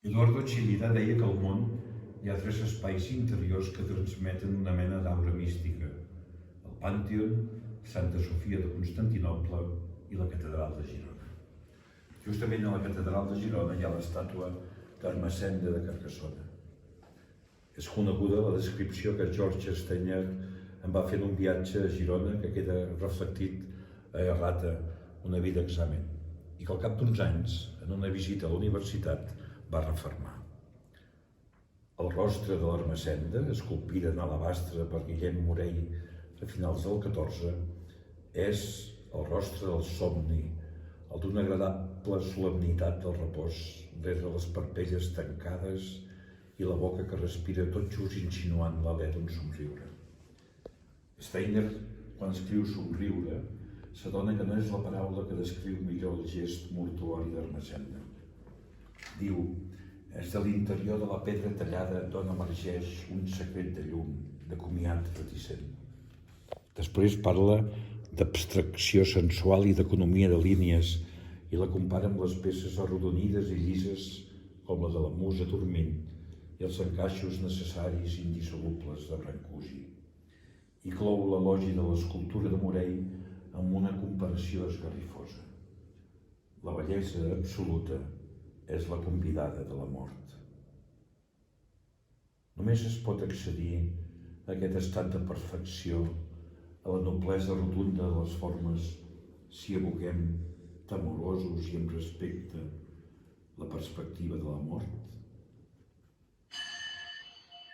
Eduardo Chillida deia que al món hi ha tres espais interiors que transmeten una mena d'aura mística: el Pànteon, Santa Sofia de Constantinoble i la Catedral de Girona. Justament a la Catedral de Girona hi ha l'estàtua d'Ermessenda de Carcassona. És coneguda la descripció que George Steiner en va fer d'un viatge a Girona que queda reflectit a Errata, una vida examen, i que al cap d'uns anys, en una visita a la universitat, va refermar. El rostre de l'Ermessenda, esculpida en alabastre per Guillem Morell a finals del XIV, és el rostre del somni, el d'una agradable solemnitat del repòs, rere les parpelles tancades i la boca que respira tot just insinuant l'alè d'un somriure. Steiner, quan escriu somriure, s'adona que no és la paraula que descriu millor el gest mortuori d'Ermessenda. Diu: és de l'interior de la pedra tallada d'on emergeix un secret de llum, de comiat reticent. Després parla d'abstracció sensual i d'economia de línies i la compara amb les peces arrodonides i llises com la de la musa dormint i els encaixos necessaris indissolubles de Brancusi. I clou l'elogi de l'escultura de Morell amb una comparació esgarrifosa. La bellesa absoluta és la convidada de la mort. Només es pot accedir a aquest estat de perfecció, a la noblesa rotunda de les formes, si evoquem, temorosos i amb respecte, la perspectiva de la mort?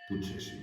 Potser sí.